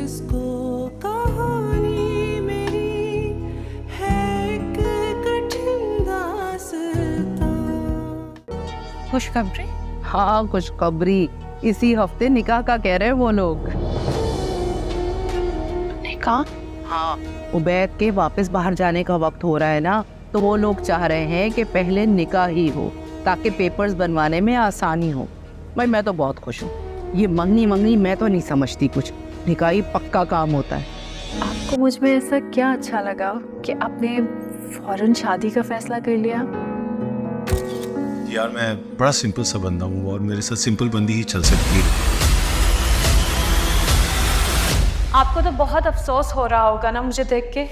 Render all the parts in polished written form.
जिसको कहानी मेरी है एक कठिन दास्तां। खुशखबरी? हाँ, खुशखबरी। इसी हफ्ते निकाह का कह रहे हैं वो लोग। निकाह? हाँ, उबैद के वापस बाहर जाने का वक्त हो रहा है ना, तो वो लोग चाह रहे हैं कि पहले निकाह ही हो ताकि पेपर्स बनवाने में आसानी हो। भाई मैं तो बहुत खुश हूँ। ये मंगनी मैं तो नहीं समझती कुछ, निकाह ही पक्का काम होता है। आपको मुझ में ऐसा क्या अच्छा लगा कि आपने फौरन शादी का फैसला कर लिया? यार मैं बड़ा सिंपल सा बंदा हूँ और मेरे साथ सिंपल बंदी ही चल सकती है। आपको तो बहुत अफसोस हो रहा होगा ना मुझे देख के।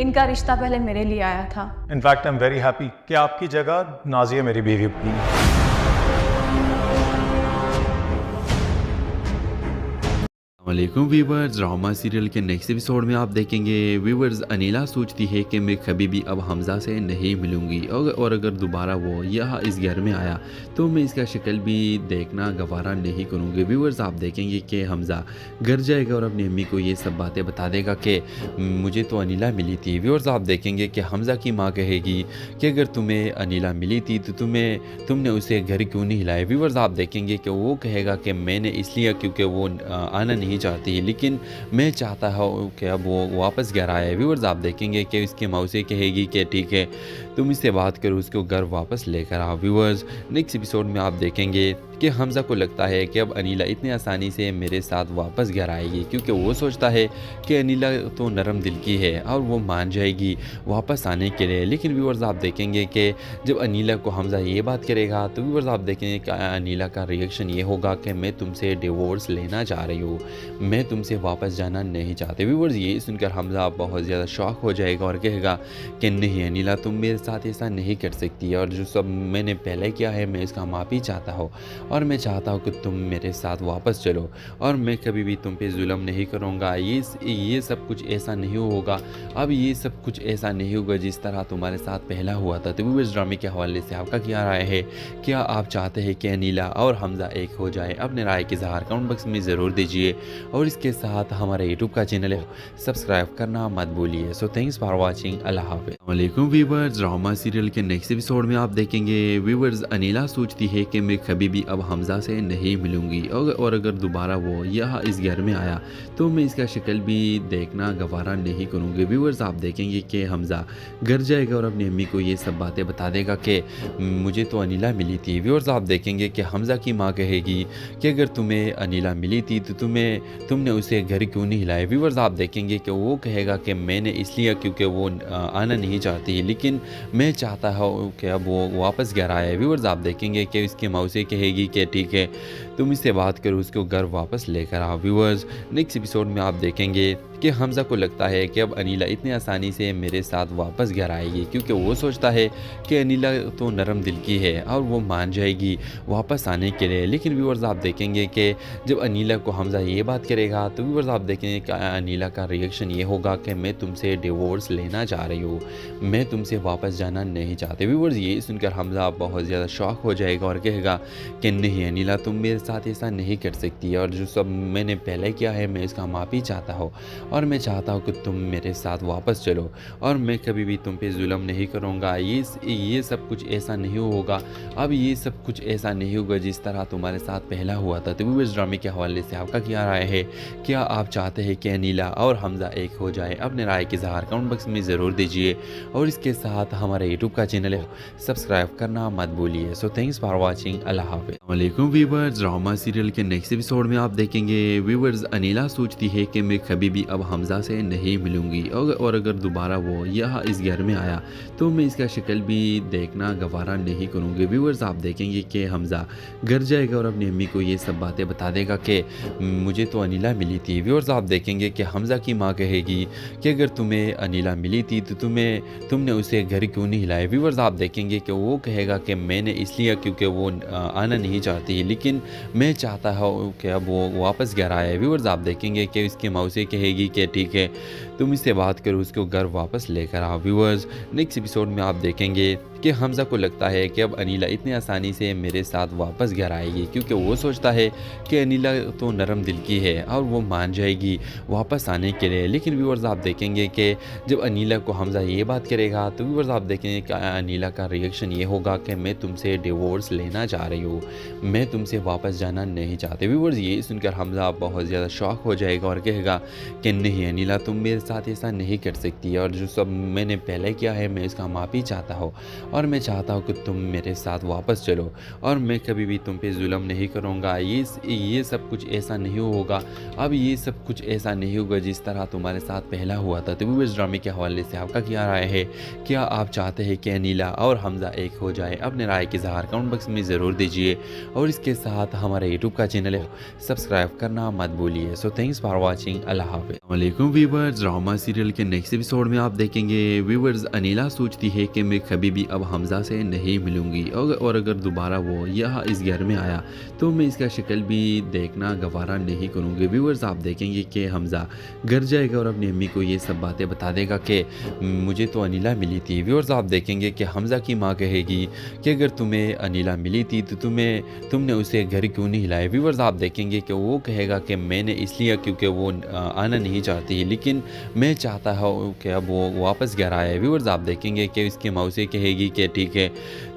इनका रिश्ता पहले मेरे लिए आया था। In fact I am very happy कि आपकी जगह नाजिया मेरी बीवी बनी। वालेकुम व्यूवर्स, ड्रामा सीरियल के नेक्स्ट एपिसोड में आप देखेंगे व्यूवर्स अनीला सोचती है कि मैं कभी भी अब हमज़ा से नहीं मिलूंगी और अगर दोबारा वो यहाँ इस घर में आया तो मैं इसका शक्ल भी देखना गवारा नहीं करूँगी। व्यूवर्स आप देखेंगे कि हमज़ा घर जाएगा और अपनी अम्मी को ये सब बातें बता देगा कि मुझे तो अनीला मिली थी। व्यूवर्स आप देखेंगे कि हमज़ा की माँ कहेगी कि अगर तुम्हें अनीला मिली थी तो तुमने उसे घर क्यों नहीं हिलाया। व्यूवर्स आप देखेंगे कि वो कहेगा कि मैंने इसलिए क्योंकि वो आना नहीं चाहती है, लेकिन मैं चाहता हूँ कि अब वो वापस घर आए। व्यूवर्स आप देखेंगे कि उसकी मौसी कहेगी कि ठीक है तुम इससे बात करो, उसको घर वापस लेकर आओ। व्यूवर्स नेक्स्ट एपिसोड में आप देखेंगे कि हमज़ा को लगता है कि अब अनीला इतनी आसानी से मेरे साथ वापस घर आएगी, क्योंकि वो सोचता है कि अनीला तो नरम दिल की है और वो मान जाएगी वापस आने के लिए। लेकिन व्यूवर्स आप देखेंगे कि जब अनीला को हमज़ा ये बात करेगा तो व्यूवर्स आप देखेंगे कि अनीला का रिएक्शन ये होगा कि मैं तुमसे डिवोर्स लेना चाह रही हूँ, मैं तुमसे वापस जाना नहीं चाहते। व्यूवर्स ये सुनकर हमज़ा बहुत ज़्यादा शॉक हो जाएगा और कहेगा कि नहीं अनीला तुम मेरे साथ ऐसा नहीं कर सकती, और जो सब मैंने पहले किया है मैं इसका माफ़ी चाहता हूँ और मैं चाहता हूँ कि तुम मेरे साथ वापस चलो और मैं कभी भी तुम पे जुल्म नहीं करूँगा। ये सब कुछ ऐसा नहीं होगा, अब ये सब कुछ ऐसा नहीं होगा जिस तरह तुम्हारे साथ पहला हुआ था। तो व्यूवर्स ड्रामे के हवाले से आपका क्या राय है? क्या आप चाहते हैं कि अनीला और हमज़ा एक हो जाए? अपने राय के इज़हार कमेंट बॉक्स में ज़रूर दीजिए और इसके साथ हमारे यूट्यूब का चैनल है सब्सक्राइब करना मत भूलिए। So thanks for watching. अल्लाह हाफ़िज़। वालेकुम व्यूवर्स, ड्रामा सीरियल के नेक्स्ट एपिसोड में आप देखेंगे व्यूवर्स अनीला सोचती है कि मैं कभी भी अब हमज़ा से नहीं मिलूंगी और अगर दोबारा वो यहाँ इस घर में आया तो मैं इसका शक्ल भी देखना गवारा नहीं करूँगी। व्यूवर्स आप देखेंगे कि हमज़ा घर जाएगा और अपनी अम्मी को ये सब बातें बता देगा कि मुझे तो अनीला मिली थी। व्यूवर्स आप देखेंगे कि हमज़ा की माँ कहेगी कि अगर तुम्हें अनीला मिली थी तो तुमने उसे घर क्यों नहीं हिलाया। व्यूवर्स आप देखेंगे कि वो कहेगा कि मैंने इसलिए क्योंकि वो आना नहीं चाहती है, लेकिन मैं चाहता हूँ कि अब वो वापस घर आए। व्यूवर्स आप देखेंगे कि उसकी मौसी कहेगी कि ठीक है तुम इससे बात करो, उसको घर वापस लेकर आओ। व्यूवर्स नेक्स्ट एपिसोड में आप देखेंगे कि हमज़ा को लगता है कि अब अनीला इतनी आसानी से मेरे साथ वापस घर आएगी, क्योंकि वो सोचता है कि अनीला तो नरम दिल की है और वो मान जाएगी वापस आने के लिए। लेकिन व्यूवर्स आप देखेंगे कि जब अनीला को हमज़ा ये बात करेगा तो व्यूवर्स आप देखेंगे कि अनीला का रिएक्शन ये होगा कि मैं तुमसे डिवोर्स लेना चाह रही हूँ, मैं तुमसे वापस जाना नहीं चाहते। व्यूवर्स ये सुनकर हमज़ा बहुत ज़्यादा शॉक हो जाएगा और कहेगा कि नहीं अनीला तुम मेरे साथ ऐसा नहीं कर सकती, और जो सब मैंने पहले किया है मैं इसका माफ़ी चाहता हूँ और मैं चाहता हूँ कि तुम मेरे साथ वापस चलो और मैं कभी भी तुम पे जुल्म नहीं करूँगा। ये सब कुछ ऐसा नहीं होगा, अब ये सब कुछ ऐसा नहीं होगा जिस तरह तुम्हारे साथ पहला हुआ था। तो व्यूवर्स ड्रामे के हवाले से आपका क्या राय है? क्या आप चाहते हैं कि अनीला और हमज़ा एक हो जाए? अपने राय के इज़हार कमेंट बॉक्स में ज़रूर दीजिए और इसके साथ हमारे यूट्यूब का चैनल है सब्सक्राइब करना मत भूलिए। So thanks for watching. अल्लाह हाफ़िज़। वालेकुम व्यूवर्स, ड्रामा सीरियल के नेक्स्ट एपिसोड में आप देखेंगे व्यूवर्स अनीला सोचती है कि मैं कभी भी अब हमज़ा से नहीं मिलूंगी और अगर दोबारा वो यहाँ इस घर में आया तो मैं इसका शक्ल भी देखना गवारा नहीं करूँगी। व्यूवर्स आप देखेंगे कि हमज़ा घर जाएगा और अपनी अम्मी को ये सब बातें बता देगा कि मुझे तो अनीला मिली थी। व्यूवर्स आप देखेंगे कि हमज़ा की माँ कहेगी कि अगर तुम्हें अनीला मिली थी तो तुमने उसे घर क्यों नहीं हिलाया। व्यूवर्स आप देखेंगे कि वो कहेगा कि मैंने इसलिए क्योंकि वो आना नहीं चाहती है, लेकिन मैं चाहता हूँ कि अब वो वापस घर आए। व्यूवर्स आप देखेंगे कि उसकी मौसी कहेगी कि ठीक है तुम इससे बात करो, उसको घर वापस लेकर आओ। व्यूवर्स नेक्स्ट एपिसोड में आप देखेंगे कि हमज़ा को लगता है कि अब अनीला इतनी आसानी से मेरे साथ वापस घर आएगी, क्योंकि वो सोचता है कि अनीला तो नरम दिल की है और वो मान जाएगी वापस आने के लिए। लेकिन व्यूअर्स आप देखेंगे कि जब अनीला को हमज़ा ये बात करेगा तो व्यूअर्स आप देखेंगे कि अनीला का रिएक्शन ये होगा कि मैं तुमसे डिवोर्स लेना चाह रही हूँ, मैं तुमसे वापस जाना नहीं चाहते। व्यूअर्स ये सुनकर हमज़ा बहुत ज़्यादा शॉक हो जाएगा और कहेगा कि नहीं अनीला, तुम मेरे साथ ऐसा नहीं कर सकती, और जो सब मैंने पहले किया है मैं इसका माफ़ी चाहता हूँ, और मैं चाहता हूँ कि तुम मेरे साथ वापस चलो, और मैं कभी भी तुम पे जुल्म नहीं करूँगा। ये सब कुछ ऐसा नहीं होगा, अब ये सब कुछ ऐसा नहीं होगा जिस तरह तुम्हारे साथ पहला हुआ था। तो व्यूअर्स ड्रामे के हवाले से आपका क्या राय है? क्या आप चाहते हैं कि अनीला और हमज़ा एक हो जाए? अपने राय के इज़हार कमेंट बॉक्स में ज़रूर दीजिए, और इसके साथ हमारे यूट्यूब का चैनल है सब्सक्राइब करना मत भूलिए। So thanks for watching. अल्लाह हाफ़िज़। वालेकुम व्यूअर्स, ड्रामा सीरियल के नेक्स्ट एपिसोड में आप देखेंगे व्यूअर्स अनीला सोचती है कि मैं कभी भी अब हमज़ा से नहीं मिलूंगी, और अगर दोबारा वो यहाँ इस घर में आया तो मैं इसका शक्ल भी देखना गवारा नहीं करूँगी। व्यूअर्स आप देखेंगे कि हमज़ा घर जाएगा और अपनी अम्मी को ये सब बातें बता देगा कि मुझे तो अनीला मिली थी। व्यूअर्स आप देखेंगे कि हमज़ा की माँ कहेगी कि अगर तुम्हें अनीला मिली थी तो तुमने उसे घर क्यों नहीं हिलाया। व्यूअर्स आप देखेंगे कि वो कहेगा कि मैंने इसलिए क्योंकि वो आना नहीं चाहती, लेकिन मैं चाहता हूँ कि अब वो वापस घर आए। व्यूअर्स आप देखेंगे कि इसकी मौसी कहेगी कि ठीक है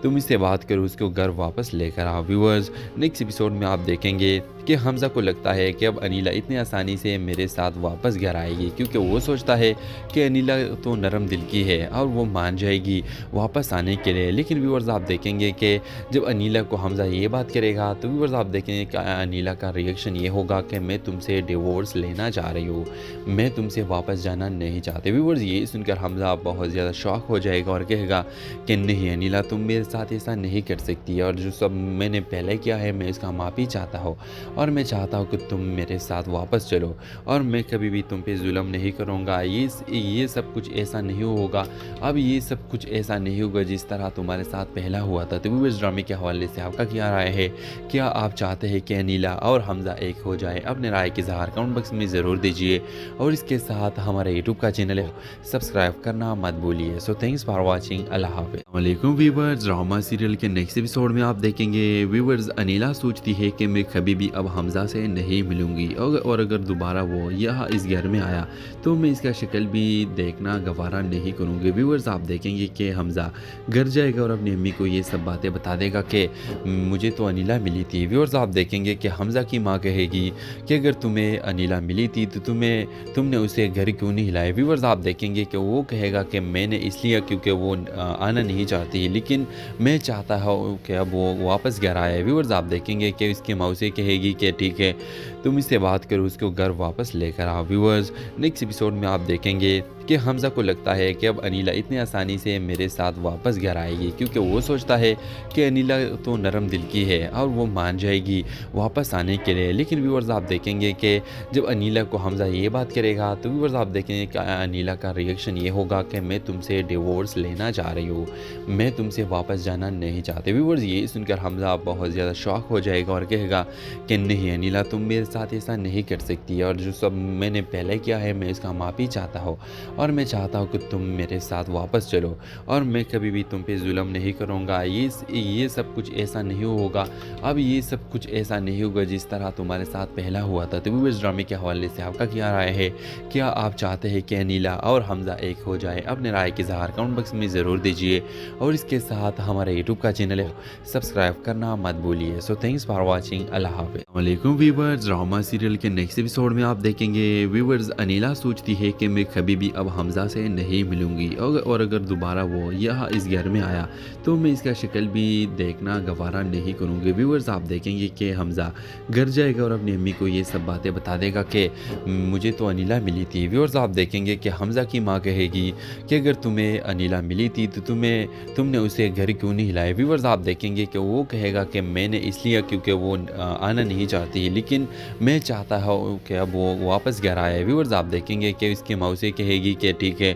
तुम इससे बात करो, उसको घर वापस लेकर आओ। व्यूअर्स नेक्स्ट एपिसोड में आप देखेंगे कि हमज़ा को लगता है कि अब अनीला इतनी आसानी से मेरे साथ वापस घर आएगी, क्योंकि वो सोचता है कि अनीला तो नरम दिल की है और वो मान जाएगी वापस आने के लिए। लेकिन व्यूअर्स आप देखेंगे कि जब अनीला को हमज़ा ये बात करेगा तो व्यूअर्स आप देखेंगे कि अनीला का रिएक्शन ये होगा कि मैं तुमसे डिवोर्स लेना चाह रही हूँ, मैं तुमसे वापस जाना नहीं चाहते। व्यूअर्स ये सुनकर हमज़ा बहुत ज़्यादा शॉक हो जाएगा और कहेगा कि नहीं अनीला, तुम मेरे साथ ऐसा नहीं कर सकती, और जो सब मैंने पहले किया है मैं इसका माफ़ी चाहता हूँ, और मैं चाहता हूँ कि तुम मेरे साथ वापस चलो, और मैं कभी भी तुम पे जुल्म नहीं करूँगा। ये सब कुछ ऐसा नहीं होगा, अब ये सब कुछ ऐसा नहीं होगा जिस तरह तुम्हारे साथ पहला हुआ था। तो व्यूअर्स ड्रामे के हवाले से आपका क्या राय है? क्या आप चाहते हैं कि अनीला और हमज़ा एक हो जाए? अपने राय के इज़हार कमेंट बॉक्स में ज़रूर दीजिए, और इसके साथ हमारे यूट्यूब का चैनल है सब्सक्राइब करना मत भूलिए। So thanks for watching. अल्लाह हाफ़िज़। वालेकुम व्यूअर्स, ड्रामा सीरियल के नेक्स्ट एपिसोड में आप देखेंगे व्यूअर्स अनीला सोचती है कि मैं कभी भी अब हमज़ा से नहीं मिलूंगी, और अगर दोबारा वो यहाँ इस घर में आया तो मैं इसका शक्ल भी देखना गवारा नहीं करूँगी। व्यूअर्स आप देखेंगे कि हमज़ा घर जाएगा और अपनी अम्मी को ये सब बातें बता देगा कि मुझे तो अनीला मिली थी। व्यूअर्स आप देखेंगे कि हमज़ा की माँ कहेगी कि अगर तुम्हें अनीला मिली थी तो तुमने उसे घर क्यों नहीं हिलाया। व्यूअर्स आप देखेंगे कि वो कहेगा कि मैंने इसलिए क्योंकि वो आना नहीं चाहती, लेकिन मैं चाहता हूँ कि अब वो वापस घर आए। व्यूअर्स आप देखेंगे कि इसकी मौसी कहेगी कि ठीक है तुम इससे बात करो, उसको घर वापस लेकर आओ। व्यूअर्स नेक्स्ट एपिसोड में आप देखेंगे कि हमज़ा को लगता है कि अब अनीला इतनी आसानी से मेरे साथ वापस घर आएगी, क्योंकि वो सोचता है कि अनीला तो नरम दिल की है और वो मान जाएगी वापस आने के लिए। लेकिन व्यूअर्स आप देखेंगे कि जब अनीला को हमज़ा ये बात करेगा तो व्यूअर्स आप देखेंगे कि अनीला का रिएक्शन ये होगा कि मैं तुमसे डिवोर्स लेना चाह रही हूँ, मैं तुमसे वापस जाना नहीं चाहते। व्यूअर्स ये सुनकर हमज़ा बहुत ज़्यादा शॉक हो जाएगा और कहेगा कि नहीं अनीला, तुम मेरे साथ ऐसा नहीं कर सकती, और जो सब मैंने पहले किया है मैं इसका माफ़ी चाहता हूँ, और मैं चाहता हूँ कि तुम मेरे साथ वापस चलो, और मैं कभी भी तुम पे जुल्म नहीं करूँगा। ये सब कुछ ऐसा नहीं होगा, अब ये सब कुछ ऐसा नहीं होगा जिस तरह तुम्हारे साथ पहला हुआ था। तो व्यूअर्स ड्रामे के हवाले से आपका क्या राय है? क्या आप चाहते हैं कि अनीला और हमज़ा एक हो जाए? अपने राय के इज़हार कमेंट बॉक्स में ज़रूर दीजिए, और इसके साथ हमारे यूट्यूब का चैनल है सब्सक्राइब करना मत भूलिए। So thanks for watching. अल्लाह हाफ़िज़। वालेकुम व्यूअर्स, ड्रामा सीरियल के नेक्स्ट एपिसोड में आप देखेंगे व्यूअर्स अनीला सोचती है कि मैं कभी भी अब हमज़ा से नहीं मिलूंगी, और अगर दोबारा वो यहाँ इस घर में आया तो मैं इसका शक्ल भी देखना गवारा नहीं करूँगी। व्यूअर्स आप देखेंगे कि हमज़ा घर जाएगा और अपनी अम्मी को ये सब बातें बता देगा कि मुझे तो अनीला मिली थी। व्यूअर्स आप देखेंगे कि हमज़ा की माँ कहेगी कि अगर तुम्हें अनीला मिली थी तो तुमने उसे घर क्यों नहीं हिलाया। व्यूअर्स आप देखेंगे कि वो कहेगा कि मैंने इसलिए क्योंकि वो आना नहीं चाहती, लेकिन मैं चाहता हूँ कि अब वो वापस घर आए। व्यूअर्स आप देखेंगे कि इसकी मौसी कहेगी कि ठीक है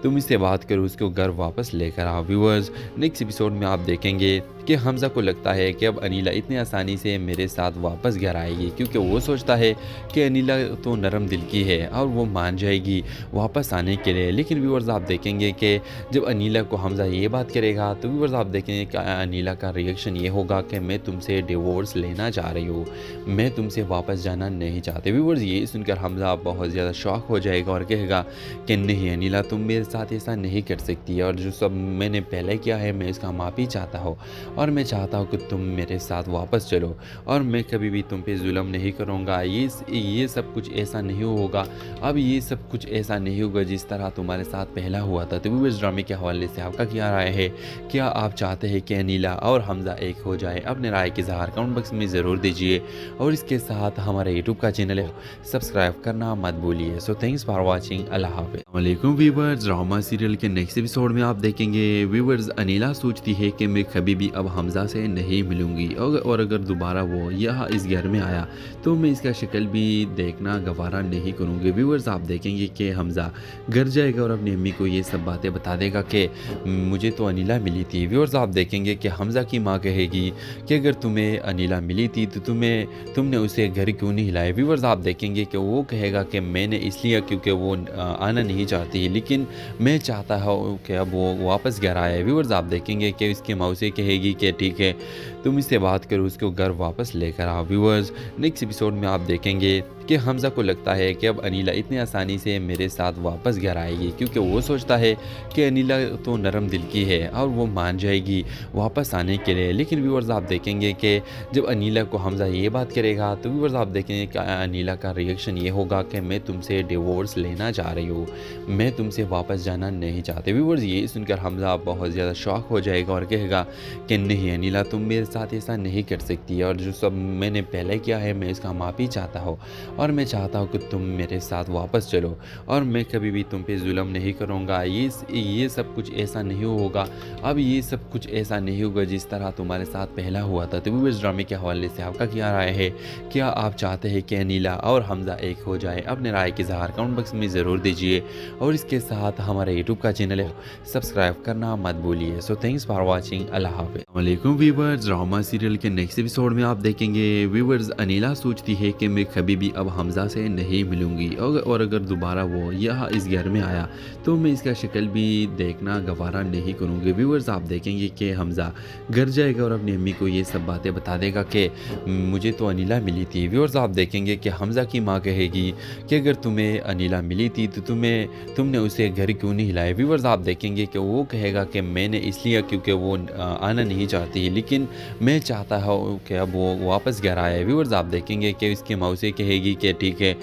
तुम इससे बात करो, उसको घर वापस लेकर आओ। व्यूअर्स नेक्स्ट एपिसोड में आप देखेंगे कि हमज़ा को लगता है कि अब अनीला इतनी आसानी से मेरे साथ वापस घर आएगी, क्योंकि वो सोचता है कि अनीला तो नरम दिल की है और वो मान जाएगी वापस आने के लिए। लेकिन व्यूअर्स आप देखेंगे कि जब अनीला को हमज़ा ये बात करेगा तो व्यूअर्स आप देखेंगे कि अनीला का रिएक्शन ये होगा कि मैं तुमसे डिवोर्स लेना चाह रही हूँ, मैं तुमसे वापस जाना नहीं चाहते। व्यूअर्स ये सुनकर हमज़ा बहुत ज़्यादा शॉक हो जाएगा और कहेगा कि नहीं अनीला, तुम मेरे साथ ऐसा नहीं कर सकती, और जो सब मैंने पहले किया है मैं इसका माफ़ी चाहता हूँ, और मैं चाहता हूँ कि तुम मेरे साथ वापस चलो, और मैं कभी भी तुम पे जुल्म नहीं करूँगा। ये सब कुछ ऐसा नहीं होगा, अब ये सब कुछ ऐसा नहीं होगा जिस तरह तुम्हारे साथ पहला हुआ था। तो इस ड्रामे के हवाले से आपका क्या राय है? क्या आप चाहते हैं कि अनीला और हमज़ा एक हो जाए? अपने राय के इज़हार कमेंट बॉक्स में ज़रूर दीजिए, और इसके साथ हमारे यूट्यूब का चैनल है सब्सक्राइब करना मत भूलिए। So thanks for watching. अल्लाह हाफ़िज़। वालेकुम व्यूअर्स, ड्रामा सीरियल के नेक्स्ट एपिसोड में आप देखेंगे व्यूअर्स अनीला सोचती है कि मैं कभी भी अब हमज़ा से नहीं मिलूंगी, और अगर दोबारा वो यहाँ इस घर में आया तो मैं इसका शक्ल भी देखना गवारा नहीं करूँगी। व्यूअर्स आप देखेंगे कि हमज़ा घर जाएगा और अपनी अम्मी को ये सब बातें बता देगा कि मुझे तो अनीला मिली थी। व्यूअर्स आप देखेंगे कि हमज़ा की माँ कहेगी कि अगर तुम्हें अनीला मिली थी तो तुमने उसे घर क्यों नहीं हिलाया। व्यूअर्स आप देखेंगे कि वो कहेगा कि मैंने इसलिए क्योंकि वो आना नहीं चाहती, लेकिन मैं चाहता हूँ कि अब वो वापस घर आए। व्यूअर्स आप देखेंगे कि उसकी माँ उसे कहेगी कि ठीक है तुम इससे बात करो, उसको घर वापस लेकर आओ। व्यूअर्स नेक्स्ट एपिसोड में आप देखेंगे कि हमज़ा को लगता है कि अब अनीला इतनी आसानी से मेरे साथ वापस घर आएगी, क्योंकि वो सोचता है कि अनीला तो नरम दिल की है और वो मान जाएगी वापस आने के लिए। लेकिन व्यूअर्स आप देखेंगे कि जब अनीला को हमज़ा ये बात करेगा तो व्यूअर्स आप देखेंगे कि अनीला का रिएक्शन ये होगा कि मैं तुमसे डिवोर्स लेना चाह रही हूँ, मैं तुमसे वापस जाना नहीं चाहते। व्यूअर्स ये सुनकर हमज़ा बहुत ज़्यादा शॉक हो जाएगा और कहेगा कि नहीं अनीला, तुम मेरे साथ ऐसा नहीं कर सकती, और जो सब मैंने पहले किया है मैं इसका माफ़ी चाहता हूँ, और मैं चाहता हूँ कि तुम मेरे साथ वापस चलो, और मैं कभी भी तुम पे जुल्म नहीं करूँगा। ये सब कुछ ऐसा नहीं होगा, अब ये सब कुछ ऐसा नहीं होगा जिस तरह तुम्हारे साथ पहला हुआ था। तो इस ड्रामे के हवाले से आपका क्या राय है? क्या आप चाहते हैं कि अनीला और हमज़ा एक हो जाए? अपने राय के इज़हार कमेंट बॉक्स में ज़रूर दीजिए, और इसके साथ हमारे यूट्यूब का चैनल है सब्सक्राइब करना मत भूलिए। So thanks for watching. अल्लाह हाफ़िज़। वालेकुम व्यूअर्स, ड्रामा सीरियल के नेक्स्ट एपिसोड में आप देखेंगे व्यूअर्स अनीला सोचती है कि मैं कभी भी अब हमज़ा से नहीं मिलूंगी, और अगर दोबारा वो यहाँ इस घर में आया तो मैं इसका शक्ल भी देखना गवारा नहीं करूँगी। व्यूअर्स आप देखेंगे कि हमज़ा घर जाएगा और अपनी अम्मी को ये सब बातें बता देगा कि मुझे तो अनीला मिली थी। व्यूअर्स आप देखेंगे कि हमज़ा की माँ कहेगी कि अगर तुम्हें अनीला मिली थी तो तुमने उसे घर क्यों नहीं हिलाया। व्यूअर्स आप देखेंगे कि वो कहेगा कि मैंने इसलिए क्योंकि वो आना नहीं चाहती, लेकिन मैं चाहता हूँ कि अब वो वापस घर आए। व्यूअर्स आप देखेंगे कि उसकी माँ उसे कहेगी कि ठीक है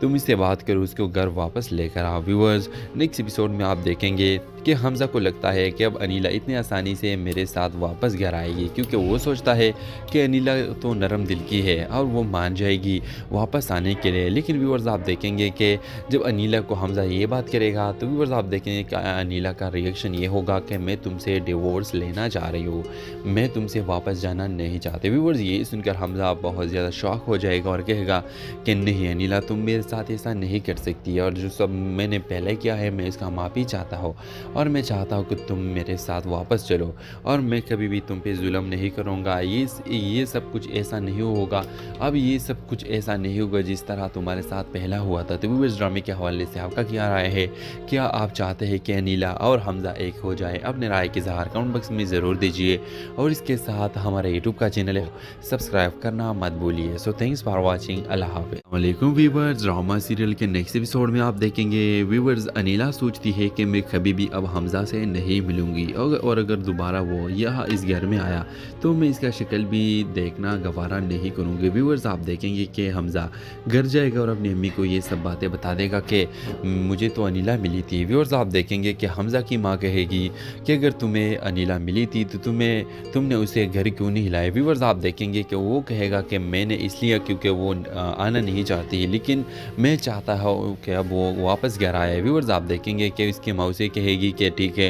तुम इससे बात करो, उसको घर वापस लेकर आओ। व्यूअर्स नेक्स्ट एपिसोड में आप देखेंगे कि हमज़ा को लगता है कि अब अनीला इतनी आसानी से मेरे साथ वापस घर आएगी, क्योंकि वो सोचता है कि अनीला तो नरम दिल की है और वो मान जाएगी वापस आने के लिए। लेकिन व्यूअर्स आप देखेंगे कि जब अनीला को हमज़ा ये बात करेगा तो व्यूअर्स आप देखेंगे कि अनीला का रिएक्शन ये होगा कि मैं तुमसे डिवोर्स लेना चाह रही हूँ, मैं तुमसे वापस जाना नहीं चाहते। व्यूअर्स ये सुनकर हमज़ा बहुत ज़्यादा शॉक हो जाएगा और कहेगा कि नहीं अनीला, तुम मेरे साथ ऐसा नहीं कर सकती, और जो सब मैंने पहले किया है मैं इसका माफ़ी चाहता हूँ, और मैं चाहता हूँ कि तुम मेरे साथ वापस चलो, और मैं कभी भी तुम पे जुल्म नहीं करूँगा। ये सब कुछ ऐसा नहीं होगा, अब ये सब कुछ ऐसा नहीं होगा जिस तरह तुम्हारे साथ पहला हुआ था। तो इस ड्रामे के हवाले से आपका क्या राय है? क्या आप चाहते हैं कि अनीला और हमज़ा एक हो जाए? अपने राय के इज़हार कमेंट बॉक्स में ज़रूर दीजिए, और इसके साथ हमारे यूट्यूब का चैनल है सब्सक्राइब करना मत भूलिए। So thanks for watching. अल्लाह हाफ़िज़। वालेकुम व्यूअर्स, ड्रामा सीरियल के नेक्स्ट एपिसोड में आप देखेंगे व्यूअर्स अनीला सोचती है कि मैं कभी भी अब हमज़ा से नहीं मिलूंगी, और अगर दोबारा वो यहाँ इस घर में आया तो मैं इसका शक्ल भी देखना गवारा नहीं करूँगी। व्यूअर्स आप देखेंगे कि हमज़ा घर जाएगा और अपनी अम्मी को ये सब बातें बता देगा कि मुझे तो अनीला मिली थी। व्यूअर्स आप देखेंगे कि हमज़ा की माँ कहेगी कि अगर तुम्हें अनीला मिली थी तो तुमने उसे घर क्यों नहीं हिलाया। व्यूअर्स आप देखेंगे कि वो कहेगा कि मैंने इसलिए क्योंकि वो आना नहीं चाहती, लेकिन मैं चाहता हूँ कि अब वो वापस घर आए। व्यूअर्स आप देखेंगे कि उसकी माँ उसे कहेगी कि ठीक है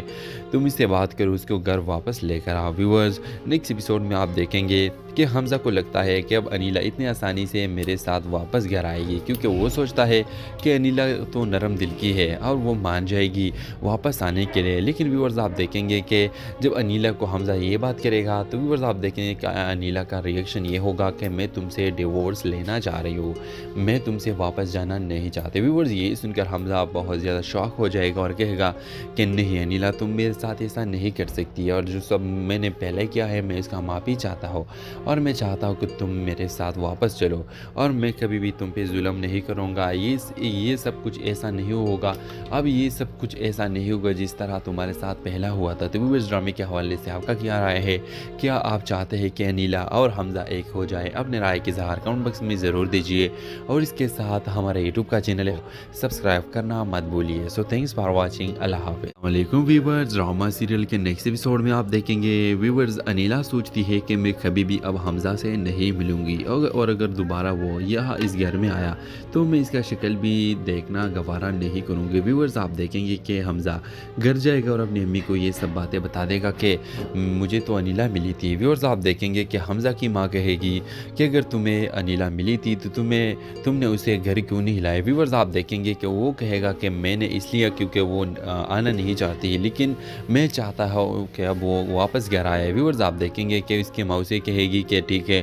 तुम इससे बात करो, उसको घर वापस लेकर आओ। व्यूअर्स, नेक्स्ट एपिसोड में आप देखेंगे कि हमज़ा को लगता है कि अब अनीला इतनी आसानी से मेरे साथ वापस घर आएगी, क्योंकि वो सोचता है कि अनीला तो नरम दिल की है और वो मान जाएगी वापस आने के लिए। लेकिन व्यूअर्स, आप देखेंगे कि जब अनीला को हमज़ा ये बात करेगा तो व्यूअर्स आप देखेंगे कि अनीला का रिएक्शन ये होगा कि मैं तुमसे डिवोर्स लेना चाह रही हूँ, मैं तुमसे वापस जाना नहीं चाहती। व्यूअर्स, ये सुनकर हमज़ा बहुत ज़्यादा शॉक हो जाएगा और कहेगा कि नहीं अनीला, तुम मेरे साथ ऐसा नहीं कर सकती, और जो सब मैंने पहले किया है मैं इसका माफ़ी चाहता हूँ, और मैं चाहता हूँ कि तुम मेरे साथ वापस चलो, और मैं कभी भी तुम पे जुल्म नहीं करूँगा। ये सब कुछ ऐसा नहीं होगा, अब ये सब कुछ ऐसा नहीं होगा जिस तरह तुम्हारे साथ पहला हुआ था। तो व्यूअर्स, ड्रामे के हवाले से आपका क्या राय है? क्या आप चाहते हैं कि अनीला और हमज़ा एक हो जाए? अपने राय के इज़हार कमेंट बॉक्स में ज़रूर दीजिए, और इसके साथ हमारे यूट्यूब का चैनल है सब्सक्राइब करना मत भूलिए। So thanks for watching. अल्लाह हाफ़िज़। वालेकुम व्यूअर्स, ड्रामा सीरियल के नेक्स्ट एपिसोड में आप देखेंगे व्यूअर्स अनीला सोचती है कि मैं कभी भी अब हमज़ा से नहीं मिलूंगी, और अगर दोबारा वो यहाँ इस घर में आया तो मैं इसका शक्ल भी देखना गवारा नहीं करूँगी। व्यूअर्स, आप देखेंगे कि हमज़ा घर जाएगा और अपनी अम्मी को ये सब बातें बता देगा कि मुझे तो अनीला मिली थी। व्यूअर्स, आप देखेंगे कि हमज़ा की माँ कहेगी कि अगर तुम्हें अनीला मिली थी तो तुमने उसे घर क्यों नहीं हिलाया। व्यूअर्स, आप देखेंगे कि वो कहेगा कि मैंने इसलिए क्योंकि वो आना नहीं चाहती, लेकिन मैं चाहता हूँ कि अब वो वापस घर आए। व्यूअर्स, आप देखेंगे कि उसकी माँ उसे कहेगी कि ठीक है,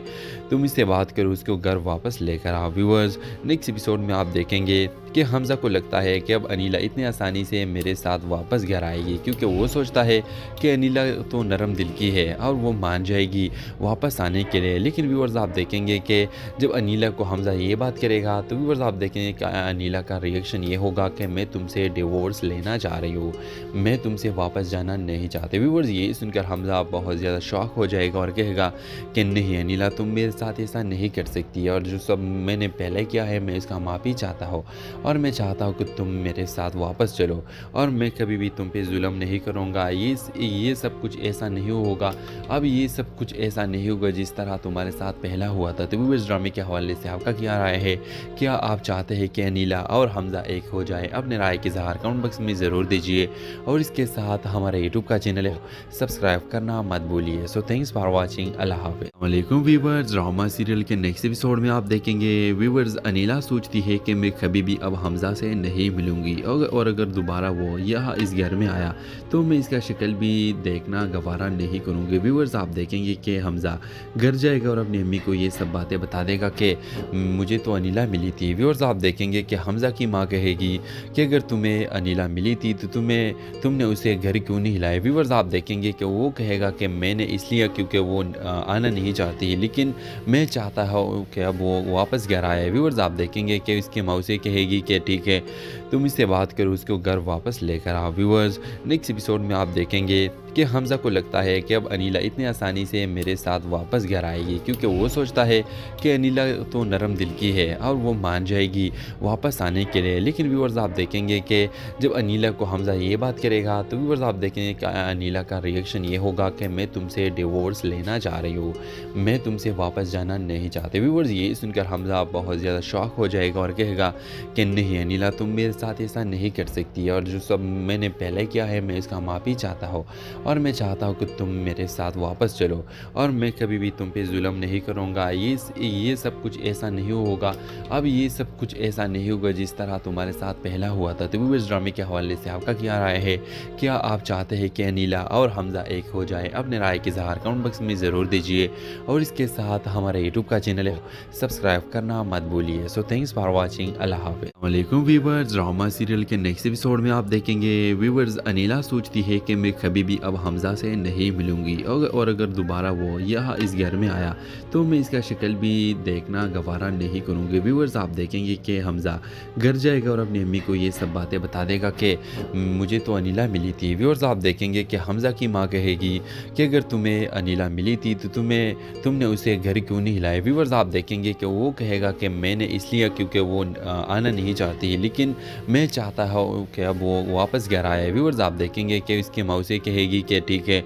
तुम इससे बात करो, उसको घर वापस लेकर आओ। व्यूअर्स, नेक्स्ट एपिसोड में आप देखेंगे कि हमज़ा को लगता है कि अब अनीला इतनी आसानी से मेरे साथ वापस घर आएगी, क्योंकि वो सोचता है कि अनीला तो नरम दिल की है और वो मान जाएगी वापस आने के लिए। लेकिन व्यूअर्स, आप देखेंगे कि जब अनीला को हमज़ा ये बात करेगा तो व्यूअर्स आप देखेंगे कि अनीला का रिएक्शन ये होगा कि मैं तुमसे डिवोर्स लेना चाह रही हूँ, मैं तुमसे वापस जाना नहीं चाहती। व्यूअर्स, ये सुनकर हमज़ा बहुत ज़्यादा शॉक हो जाएगा और कहेगा कि नहीं अनीला, तुम मेरे साथ ऐसा नहीं कर सकती, और जो सब मैंने पहले किया है मैं इसका माफ़ी चाहता हूँ, और मैं चाहता हूँ कि तुम मेरे साथ वापस चलो, और मैं कभी भी तुम पे जुल्म नहीं करूँगा। ये सब कुछ ऐसा नहीं होगा, अब ये सब कुछ ऐसा नहीं होगा जिस तरह तुम्हारे साथ पहला हुआ था। तो व्यूअर्स, ड्रामे के हवाले से आपका क्या राय है? क्या आप चाहते हैं कि अनीला और हमज़ा एक हो जाए? अपने राय के इज़हार कमेंट बॉक्स में ज़रूर दीजिए, और इसके साथ हमारे यूट्यूब का चैनल है सब्सक्राइब करना मत भूलिए। So thanks for watching. अल्लाह हाफ़िज़। वालेकुम व्यूअर्स, ड्रामा सीरियल के नेक्स्ट एपिसोड में आप देखेंगे व्यूअर्स अनीला सोचती है कि मैं कभी भी अब हमज़ा से नहीं मिलूंगी, और अगर दोबारा वो यहाँ इस घर में आया तो मैं इसका शक्ल भी देखना गवारा नहीं करूँगी। व्यूअर्स, आप देखेंगे कि हमज़ा घर जाएगा और अपनी अम्मी को ये सब बातें बता देगा कि मुझे तो अनीला मिली थी। व्यूअर्स, आप देखेंगे कि हमज़ा की माँ कहेगी कि अगर तुम्हें अनीला मिली थी तो तुमने उसे घर क्यों नहीं हिलाया। व्यूअर्स, आप देखेंगे कि वो कहेगा कि मैंने इसलिए क्योंकि वो आना नहीं चाहती, लेकिन मैं चाहता हूँ कि अब वो वापस घर आए। व्यूअर्स, आप देखेंगे कि उसकी माँ उसे कहेगी कि ठीक है, तुम इससे बात करो, उसको घर वापस लेकर आओ। व्यूअर्स, नेक्स्ट एपिसोड में आप देखेंगे कि हमज़ा को लगता है कि अब अनीला इतनी आसानी से मेरे साथ वापस घर आएगी, क्योंकि वो सोचता है कि अनीला तो नरम दिल की है और वो मान जाएगी वापस आने के लिए। लेकिन व्यूअर्स, आप देखेंगे कि जब अनीला को हमज़ा ये बात करेगा तो व्यूअर्स आप देखेंगे कि अनीला का रिएक्शन ये होगा कि मैं तुमसे डिवोर्स लेना चाह रही हूँ, मैं तुमसे वापस जाना नहीं चाहती। व्यूअर्स, ये सुनकर हमज़ा बहुत ज़्यादा शॉक हो जाएगा और कहेगा कि नहीं अनीला, तुम मेरे साथ ऐसा नहीं कर सकती, और जो सब मैंने पहले किया है मैं इसका माफ़ी चाहता हूँ, और मैं चाहता हूँ कि तुम मेरे साथ वापस चलो, और मैं कभी भी तुम पे जुल्म नहीं करूँगा। ये सब कुछ ऐसा नहीं होगा, अब ये सब कुछ ऐसा नहीं होगा जिस तरह तुम्हारे साथ पहला हुआ था। तो व्यूअर्स, ड्रामे के हवाले से आपका क्या राय है? क्या आप चाहते हैं कि अनीला और हमज़ा एक हो जाए? अपने राय के इज़हार कमेंट बॉक्स में ज़रूर दीजिए, और इसके साथ हमारे यूट्यूब का चैनल है सब्सक्राइब करना मत भूलिए। So thanks for watching. अल्लाह हाफ़िज़। वालेकुम व्यूअर्स, ड्रामा सीरियल के नेक्स्ट एपिसोड में आप देखेंगे व्यूअर्स अनीला सोचती है कि मैं कभी भी अब हमज़ा से नहीं मिलूंगी, और अगर दोबारा वो यहाँ इस घर में आया तो मैं इसका शक्ल भी देखना गवारा नहीं करूँगी। व्यूअर्स, आप देखेंगे कि हमज़ा घर जाएगा और अपनी अम्मी को ये सब बातें बता देगा कि मुझे तो अनीला मिली थी। व्यूअर्स, आप देखेंगे कि हमज़ा की माँ कहेगी कि अगर तुम्हें अनीला मिली थी तो तुमने उसे घर क्यों नहीं हिलाया। व्यूअर्स, आप देखेंगे कि वो कहेगा कि मैंने इसलिए क्योंकि वो आना नहीं चाहती, लेकिन मैं चाहता हूँ कि अब वो वापस घर आए। व्यूअर्स आप देखेंगे कि उसकी मौसी कहेगी कि ठीक है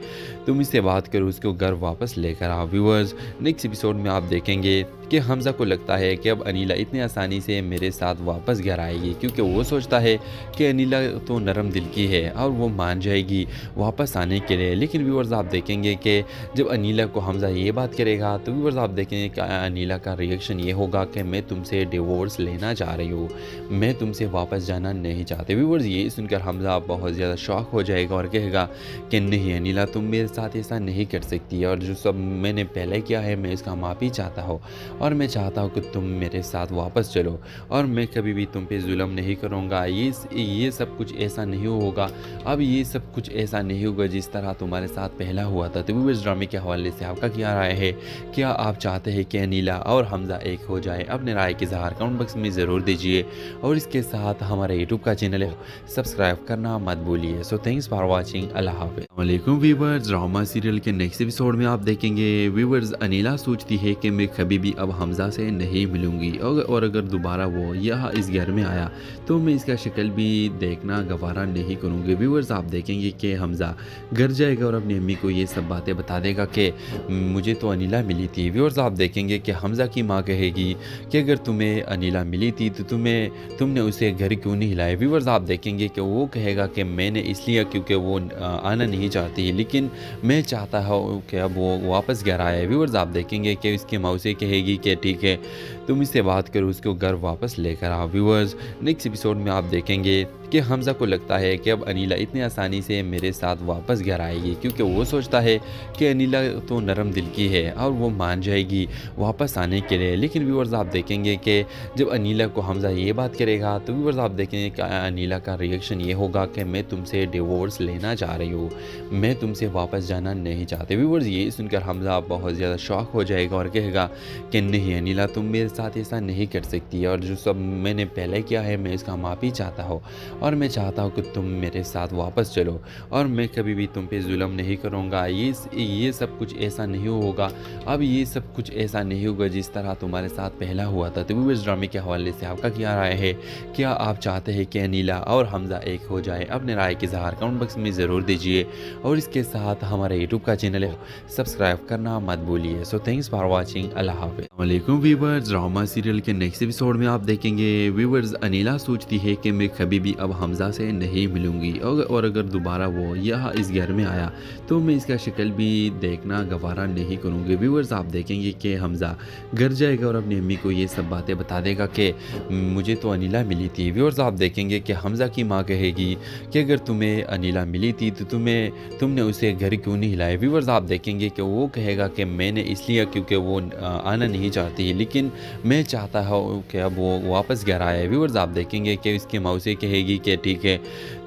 तुम इससे बात करो, उसको घर वापस लेकर आओ। व्यूअर्स नेक्स्ट एपिसोड में आप देखेंगे कि हमज़ा को लगता है कि अब अनीला इतनी आसानी से मेरे साथ वापस घर आएगी, क्योंकि वो सोचता है कि अनीला तो नरम दिल की है और वो मान जाएगी वापस आने के लिए। लेकिन व्यूअर्स आप देखेंगे कि जब अनीला को हमज़ा ये बात करेगा तो व्यूअर्स आप देखेंगे कि अनीला का रिएक्शन ये होगा कि मैं तुमसे डिवोर्स लेना चाह रही हूँ, मैं तुमसे वापस जाना नहीं चाहते। व्यूअर्स ये सुनकर हमज़ा बहुत ज़्यादा शॉक हो जाएगा और कहेगा कि नहीं अनीला तुम मेरे साथ ऐसा नहीं कर सकती, और जो सब मैंने पहले किया है मैं इसका माफ़ी चाहता हूँ और मैं चाहता हूँ कि तुम मेरे साथ वापस चलो और मैं कभी भी तुम पे जुल्म नहीं करूँगा। ये सब कुछ ऐसा नहीं होगा, अब ये सब कुछ ऐसा नहीं होगा जिस तरह तुम्हारे साथ पहला हुआ था। तो व्यूअर्स ड्रामे के हवाले से आपका क्या राय है? क्या आप चाहते हैं कि अनीला और हमज़ा एक हो जाए? अपने राय के इज़हार कमेंट बॉक्स में ज़रूर दीजिए और इसके साथ हमारे यूट्यूब का चैनल है सब्सक्राइब करना मत भूलिए। So thanks for watching. अल्लाह हाफ़िज़। वालेकुम व्यूअर्स, ड्रामा सीरियल के नेक्स्ट एपिसोड में आप देखेंगे व्यूअर्स अनीला सोचती है कि मैं कभी भी अब हमज़ा से नहीं मिलूंगी और अगर दोबारा वो यहाँ इस घर में आया तो मैं इसका शक्ल भी देखना गवारा नहीं करूँगी। व्यूअर्स आप देखेंगे कि हमज़ा घर जाएगा और अपनी अम्मी को ये सब बातें बता देगा कि मुझे तो अनीला मिली थी। व्यूअर्स आप देखेंगे कि हमज़ा की माँ कहेगी कि अगर तुम्हें अनीला मिली थी तो तुमने उसे घर क्यों नहीं हिलाया। व्यूअर्स आप देखेंगे कि वो कहेगा कि मैंने इसलिए क्योंकि वो आना नहीं चाहती, लेकिन मैं चाहता हूँ कि अब वो वापस घर आए। व्यूअर्स आप देखेंगे कि उसकी मौसी कहेगी कि ठीक है तुम इससे बात करो, उसको घर वापस लेकर आओ। व्यूअर्स नेक्स्ट एपिसोड में आप देखेंगे कि हमज़ा को लगता है कि अब अनीला इतनी आसानी से मेरे साथ वापस घर आएगी, क्योंकि वो सोचता है कि अनीला तो नरम दिल की है और वो मान जाएगी वापस आने के लिए। लेकिन व्यूअर्स आप देखेंगे कि जब अनीला को हमज़ा ये बात करेगा तो व्यूअर्स आप देखेंगे कि अनीला का रिएक्शन ये होगा कि मैं तुमसे डिवोर्स लेना चाह रही हूँ, मैं तुमसे वापस जाना नहीं चाहते। व्यूअर्स ये सुनकर हमज़ा बहुत ज़्यादा शॉक हो जाएगा और कहेगा कि नहीं अनीला तुम मेरे साथ ऐसा नहीं कर सकती, और जो सब मैंने पहले किया है मैं इसका माफ़ी चाहता हूँ और मैं चाहता हूँ कि तुम मेरे साथ वापस चलो और मैं कभी भी तुम पे जुल्म नहीं करूँगा। ये सब कुछ ऐसा नहीं होगा, अब ये सब कुछ ऐसा नहीं होगा जिस तरह तुम्हारे साथ पहला हुआ था। तो व्यूअर्स ड्रामे के हवाले से आपका क्या राय है? क्या आप चाहते हैं कि अनीला और हमज़ा एक हो जाए? अपने राय के इज़हार कमेंट बॉक्स में ज़रूर दीजिए और इसके साथ हमारे यूट्यूब का चैनल है सब्सक्राइब करना मत भूलिए। So thanks for watching. अल्लाह हाफ़िज़। वालेकुम व्यूअर्स, ड्रामा सीरियल के नेक्स्ट एपिसोड में आप देखेंगे व्यूअर्स अनीला सोचती है कि मैं कभी भी अब हमज़ा से नहीं मिलूंगी और अगर दोबारा वो यहाँ इस घर में आया तो मैं इसका शक्ल भी देखना गवारा नहीं करूँगी। व्यूअर्स आप देखेंगे कि हमज़ा घर जाएगा और अपनी अम्मी को ये सब बातें बता देगा कि मुझे तो अनीला मिली थी। व्यूअर्स आप देखेंगे कि हमज़ा की माँ कहेगी कि अगर तुम्हें अनीला मिली थी तो तुमने उसे घर क्यों नहीं हिलाया। व्यूअर्स आप देखेंगे कि वो कहेगा कि मैंने इसलिए क्योंकि वो आना नहीं चाहती, लेकिन मैं चाहता हूँ कि अब वो वापस घर आए। व्यूअर्स आप देखेंगे कि उसकी मौसी कहेगी कि ठीक है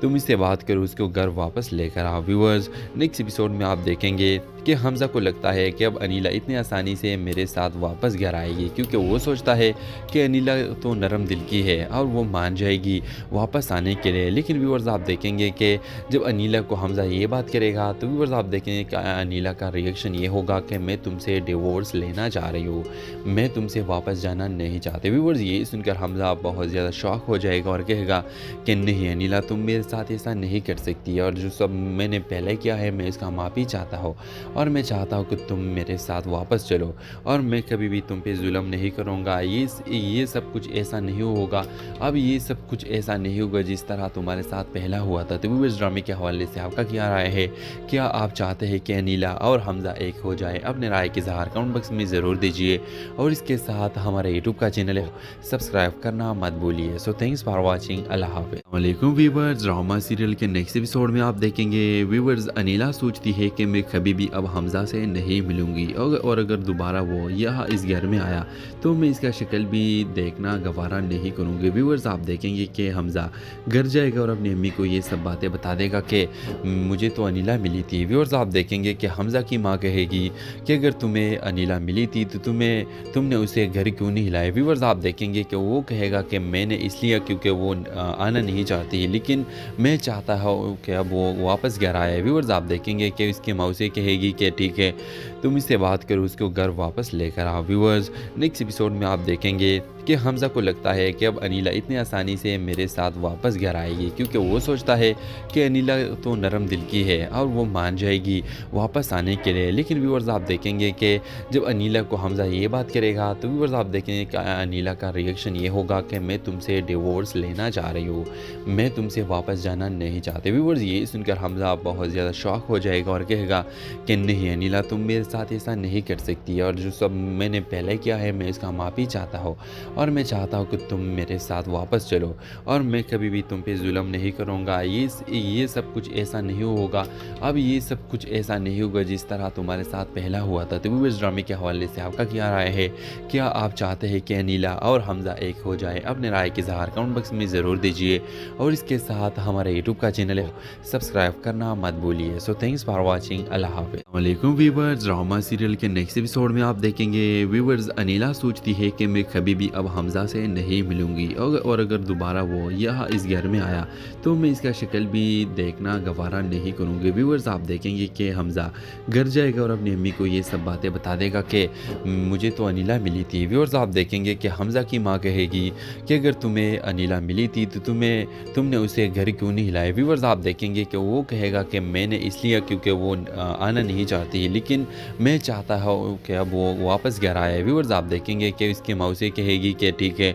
तुम इससे बात करो, उसको घर वापस लेकर आओ। व्यूअर्स नेक्स्ट एपिसोड में आप देखेंगे कि हमज़ा को लगता है कि अब अनीला इतनी आसानी से मेरे साथ वापस घर आएगी, क्योंकि वो सोचता है कि अनीला तो नरम दिल की है और वो मान जाएगी वापस आने के लिए। लेकिन व्यूअर्स आप देखेंगे कि जब अनीला को हमज़ा ये बात करेगा तो व्यूअर्स आप देखेंगे कि अनीला का रिएक्शन ये होगा कि मैं तुमसे डिवोर्स लेना चाह रही हूँ, मैं तुमसे वापस जाना नहीं चाहते। व्यूअर्स ये सुनकर हमज़ा बहुत ज़्यादा शॉक हो जाएगा और कहेगा कि नहीं अनीला तुम मेरे साथ ऐसा नहीं कर सकती, और जो सब मैंने पहले किया है मैं इसका माफ़ी चाहता हूँ और मैं चाहता हूँ कि तुम मेरे साथ वापस चलो और मैं कभी भी तुम पे जुल्म नहीं करूँगा। ये सब कुछ ऐसा नहीं होगा, अब ये सब कुछ ऐसा नहीं होगा जिस तरह तुम्हारे साथ पहला हुआ था। तो व्यूअर्स ड्रामे के हवाले से आपका क्या राय है? क्या आप चाहते हैं कि अनीला और हमज़ा एक हो जाए? अपने राय के इज़हार कमेंट बॉक्स में ज़रूर दीजिए और इसके साथ हमारे यूट्यूब का चैनल है सब्सक्राइब करना मत भूलिए। So thanks for watching. अल्लाह हाफ़िज़। वालेकुम व्यूअर्स, ड्रामा सीरियल के नेक्स्ट एपिसोड में आप देखेंगे व्यूअर्स अनीला सोचती है कि मैं कभी भी अब हमज़ा से नहीं मिलूंगी और अगर दोबारा वो यहाँ इस घर में आया तो मैं इसका शक्ल भी देखना गवारा नहीं करूँगी। व्यूअर्स आप देखेंगे कि हमज़ा घर जाएगा और अपनी अम्मी को ये सब बातें बता देगा कि मुझे तो अनीला मिली थी। व्यूअर्स आप देखेंगे कि हमज़ा की माँ कहेगी कि अगर तुम्हें अनीला मिली थी तो तुमने उसे घर क्यों नहीं हिलाया। व्यूअर्स आप देखेंगे कि वो कहेगा कि मैंने इसलिए क्योंकि वो आना नहीं चाहती, लेकिन मैं चाहता हूँ कि अब वो वापस घर आए। व्यूअर्स आप देखेंगे कि उसकी मौसी कहेगी कहेगी कि ठीक है तुम इससे बात करो, उसको घर वापस लेकर आओ। व्यूअर्स नेक्स्ट एपिसोड में आप देखेंगे कि हमज़ा को लगता है कि अब अनीला इतनी आसानी से मेरे साथ वापस घर आएगी, क्योंकि वो सोचता है कि अनीला तो नरम दिल की है और वो मान जाएगी वापस आने के लिए। लेकिन व्यूअर्स आप देखेंगे कि जब अनीला को हमज़ा ये बात करेगा तो व्यूअर्स आप देखेंगे कि अनीला का रिएक्शन ये होगा कि मैं तुमसे डिवोर्स लेना चाह रही हूँ, मैं तुमसे वापस जाना नहीं चाहते। व्यूअर्स ये सुनकर हमज़ा बहुत ज़्यादा शॉक हो जाएगा और कहेगा कि नहीं अनीला तुम मेरे साथ ऐसा नहीं कर सकती, और जो सब मैंने पहले किया है मैं इसका माफ़ी चाहता हूँ और मैं चाहता हूँ कि तुम मेरे साथ वापस चलो और मैं कभी भी तुम पे जुल्म नहीं करूँगा। ये सब कुछ ऐसा नहीं होगा, अब ये सब कुछ ऐसा नहीं होगा जिस तरह तुम्हारे साथ पहला हुआ था। तो वो इस ड्रामे के हवाले से आपका क्या राय है? क्या आप चाहते हैं कि अनीला और हमज़ा एक हो जाए? अपने राय के इज़हार कमेंट बॉक्स में ज़रूर दीजिए और इसके साथ हमारे यूट्यूब का चैनल है सब्सक्राइब करना मत भूलिए। So thanks for watching. अल्लाह हाफ़िज़। वालेकुम व्यूअर्स, ड्रामा सीरियल के नेक्स्ट एपिसोड में आप देखेंगे व्यूअर्स अनीला सोचती है कि मैं कभी भी अब हमज़ा से नहीं मिलूंगी और अगर दोबारा वो यहाँ इस घर में आया तो मैं इसका शक्ल भी देखना गवारा नहीं करूँगी। व्यूअर्स आप देखेंगे कि हमज़ा घर जाएगा और अपनी अम्मी को ये सब बातें बता देगा कि मुझे तो अनीला मिली थी। व्यूअर्स आप देखेंगे कि हमज़ा की माँ कहेगी कि अगर तुम्हें अनीला मिली थी तो तुमने उसे घर क्यों नहीं हिलाया। व्यूअर्स आप देखेंगे कि वो कहेगा कि मैंने इसलिए क्योंकि वो आना नहीं चाहती, लेकिन मैं चाहता हूँ कि अब वो वापस घर आए। व्यूअर्स आप देखेंगे कि उसकी मौसी कहेगी कि ठीक है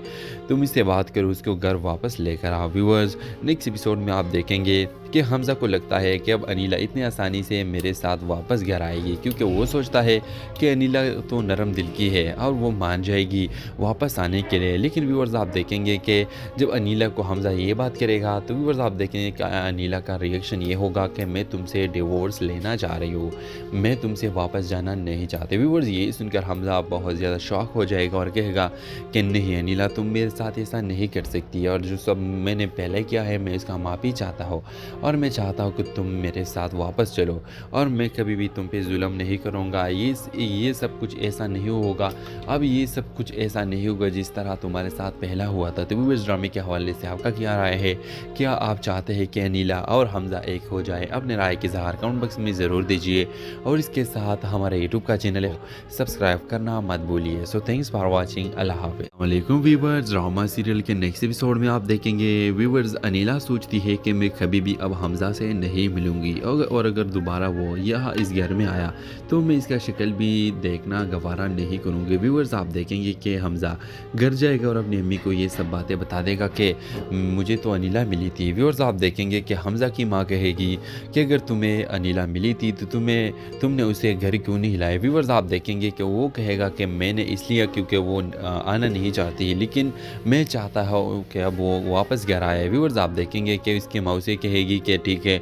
तुम इससे बात करो, उसको घर वापस लेकर आओ। व्यूअर्स नेक्स्ट एपिसोड में आप देखेंगे कि हमज़ा को लगता है कि अब अनीला इतनी आसानी से मेरे साथ वापस घर आएगी, क्योंकि वो सोचता है कि अनीला तो नरम दिल की है और वो मान जाएगी वापस आने के लिए। लेकिन व्यूअर्स आप देखेंगे कि जब अनीला को हमज़ा ये बात करेगा तो व्यूअर्स आप देखेंगे कि अनीला का रिएक्शन ये होगा कि मैं तुमसे डिवोर्स लेना चाह रही हूँ, मैं तुमसे वापस जाना नहीं चाहते। व्यूअर्स ये सुनकर हमज़ा बहुत ज़्यादा शॉक हो जाएगा और कहेगा कि नहीं अनीला तुम मेरे साथ ऐसा नहीं कर सकती, और जो सब मैंने पहले किया है मैं इसका माफ़ी चाहता हूँ और मैं चाहता हूँ कि तुम मेरे साथ वापस चलो और मैं कभी भी तुम पे जुल्म नहीं करूँगा। ये सब कुछ ऐसा नहीं होगा, अब ये सब कुछ ऐसा नहीं होगा जिस तरह तुम्हारे साथ पहला हुआ था। तो वो इस ड्रामे के हवाले से आपका क्या राय है? क्या आप चाहते हैं कि अनीला और हमज़ा एक हो जाए? अपने राय के इज़हार कमेंट बॉक्स में ज़रूर दीजिए और इसके साथ हमारे यूट्यूब का चैनल है सब्सक्राइब करना मत भूलिए। So thanks for watching. अल्लाह हाफ़िज़। वालेकुम व्यूअर्स, ड्रामा सीरियल के नेक्स्ट एपिसोड में आप देखेंगे व्यूअर्स अनीला सोचती है कि मैं कभी भी अब हमज़ा से नहीं मिलूंगी और अगर दोबारा वो यहाँ इस घर में आया तो मैं इसका शक्ल भी देखना गवारा नहीं करूँगी। व्यूअर्स आप देखेंगे कि हमज़ा घर जाएगा और अपनी अम्मी को ये सब बातें बता देगा कि मुझे तो अनीला मिली थी। व्यूअर्स आप देखेंगे कि हमज़ा की माँ कहेगी कि अगर तुम्हें अनीला मिली थी तो तुमने उसे घर क्यों नहीं हिलाया। व्यूअर्स आप देखेंगे कि वो कहेगा कि मैंने इसलिए क्योंकि वो आना नहीं चाहती, लेकिन मैं चाहता हूँ कि अब वो वापस घर आए। व्यूअर्स आप देखेंगे कि उसकी मौसी कहेगी कि ठीक है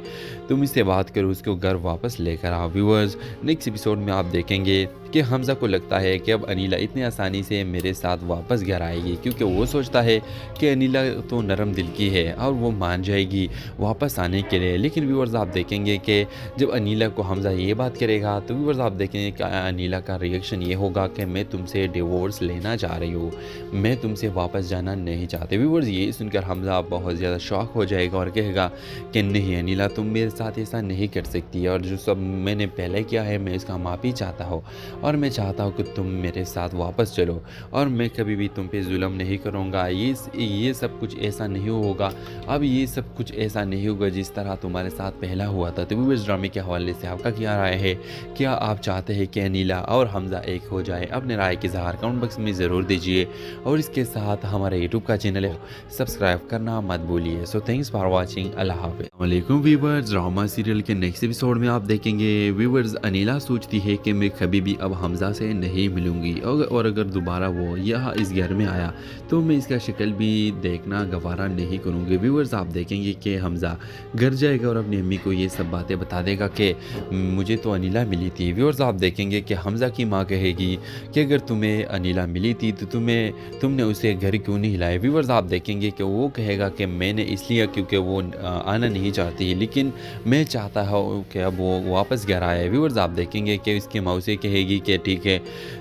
तुम इससे बात करो, उसको घर वापस लेकर आओ। व्यूअर्स नेक्स्ट एपिसोड में आप देखेंगे कि हमज़ा को लगता है कि अब अनीला इतनी आसानी से मेरे साथ वापस घर आएगी, क्योंकि वो सोचता है कि अनीला तो नरम दिल की है और वो मान जाएगी वापस आने के लिए। लेकिन व्यूअर्स आप देखेंगे कि जब अनीला को हमज़ा ये बात करेगा तो व्यूअर्स आप देखेंगे कि अनीला का रिएक्शन ये होगा कि मैं तुमसे डिवोर्स लेना चाह रही हूँ, मैं तुमसे वापस जाना नहीं चाहते। व्यूअर्स ये सुनकर हमज़ा बहुत ज़्यादा शॉक हो जाएगा और कहेगा कि नहीं अनीला तुम मेरे साथ ऐसा नहीं कर सकती, और जो सब मैंने पहले किया है मैं इसका माफ़ी चाहता हूँ और मैं चाहता हूँ कि तुम मेरे साथ वापस चलो और मैं कभी भी तुम पे जुल्म नहीं करूँगा। ये सब कुछ ऐसा नहीं होगा, अब ये सब कुछ ऐसा नहीं होगा जिस तरह तुम्हारे साथ पहला हुआ था। तो वो इस ड्रामे के हवाले से आपका क्या राय है? क्या आप चाहते हैं कि अनीला और हमज़ा एक हो जाए? अपने राय के इज़हार कमेंट बॉक्स में ज़रूर दीजिए और इसके साथ हमारे यूट्यूब का चैनल है सब्सक्राइब करना मत भूलिए। So thanks for watching. अल्लाह हाफ़िज़। वालेकुम व्यूअर्स, ड्रामा सीरियल के नेक्स्ट एपिसोड में आप देखेंगे व्यूअर्स अनीला सोचती है कि मैं कभी भी अब हमज़ा से नहीं मिलूंगी और अगर दोबारा वो यहाँ इस घर में आया तो मैं इसका शक्ल भी देखना गवारा नहीं करूँगी। व्यूअर्स आप देखेंगे कि हमज़ा घर जाएगा और अपनी अम्मी को ये सब बातें बता देगा कि मुझे तो अनीला मिली थी। व्यूअर्स आप देखेंगे कि हमज़ा की माँ कहेगी कि अगर तुम्हें अनीला मिली थी तो तुमने उसे घर क्यों नहीं हिलाया। व्यूअर्स आप देखेंगे कि वो कहेगा कि मैंने इसलिए क्योंकि वो आना नहीं चाहती, लेकिन मैं चाहता हूँ कि अब वो वापस घर आए। व्यूअर्स आप देखेंगे कि उसकी मौसी कहेगी कि ठीक है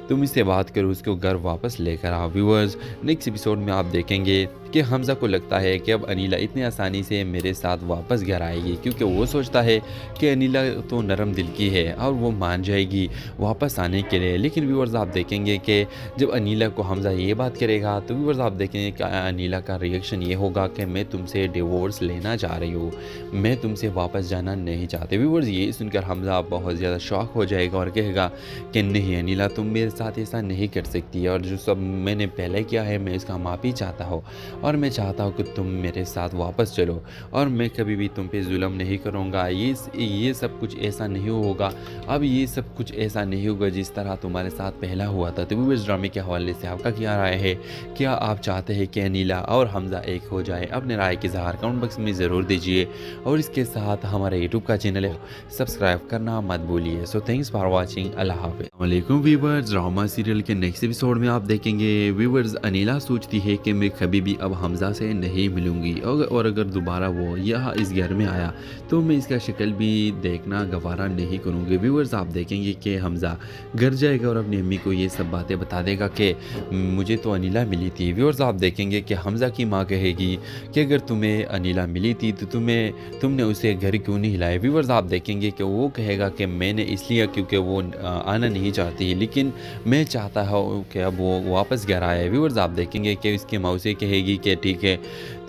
तुम इससे बात करो, उसको घर वापस लेकर आओ। व्यूअर्स नेक्स्ट एपिसोड में आप देखेंगे कि हमज़ा को लगता है कि अब अनीला इतनी आसानी से मेरे साथ वापस घर आएगी, क्योंकि वो सोचता है कि अनीला तो नरम दिल की है और वो मान जाएगी वापस आने के लिए। लेकिन व्यूअर्स आप देखेंगे कि जब अनीला को हमज़ा ये बात करेगा तो व्यूअर्स आप देखेंगे कि अनीला का रिएक्शन ये होगा कि मैं तुमसे डिवोर्स लेना चाह रही हूँ, मैं तुमसे वापस जाना नहीं चाहते। व्यूअर्स ये सुनकर हमज़ा बहुत ज़्यादा शॉक हो जाएगा और कहेगा कि नहीं अनीला, तुम मेरे साथ ऐसा नहीं कर सकती, और जो सब मैंने पहले किया है मैं इसका माफ़ी चाहता हूँ, और मैं चाहता हूँ कि तुम मेरे साथ वापस चलो, और मैं कभी भी तुम पे जुल्म नहीं करूँगा। ये सब कुछ ऐसा नहीं होगा, अब ये सब कुछ ऐसा नहीं होगा जिस तरह तुम्हारे साथ पहला हुआ था। तो व्यूअर्स ड्रामे के हवाले से आपका क्या राय है? क्या आप चाहते हैं कि अनीला और हमज़ा एक हो जाए? अपने राय के इज़हार कमेंट बॉक्स में ज़रूर दीजिए, और इसके साथ हमारे यूट्यूब का चैनल है सब्सक्राइब करना मत भूलिए। So thanks for watching. अल्लाह हाफ़िज़। वालेकुम व्यूअर्स, ड्रामा सीरियल के नेक्स्ट एपिसोड में आप देखेंगे व्यूअर्स अनीला सोचती है कि मैं कभी भी अब हमज़ा से नहीं मिलूंगी, और अगर दोबारा वो यहाँ इस घर में आया तो मैं इसका शक्ल भी देखना गवारा नहीं करूँगी। व्यूअर्स आप देखेंगे कि हमज़ा घर जाएगा और अपनी अम्मी को ये सब बातें बता देगा कि मुझे तो अनीला मिली थी। व्यूअर्स आप देखेंगे कि हमज़ा की माँ कहेगी कि अगर तुम्हें अनीला मिली थी तो तुमने उसे घर क्यों नहीं हिलाया। व्यूअर्स आप देखेंगे कि वो कहेगा कि मैंने इसलिए क्योंकि वो आना नहीं चाहती, लेकिन मैं चाहता हूँ कि अब वो वापस घर आए। व्यूअर्स आप देखेंगे कि इसकी मौसी कहेगी कि ठीक है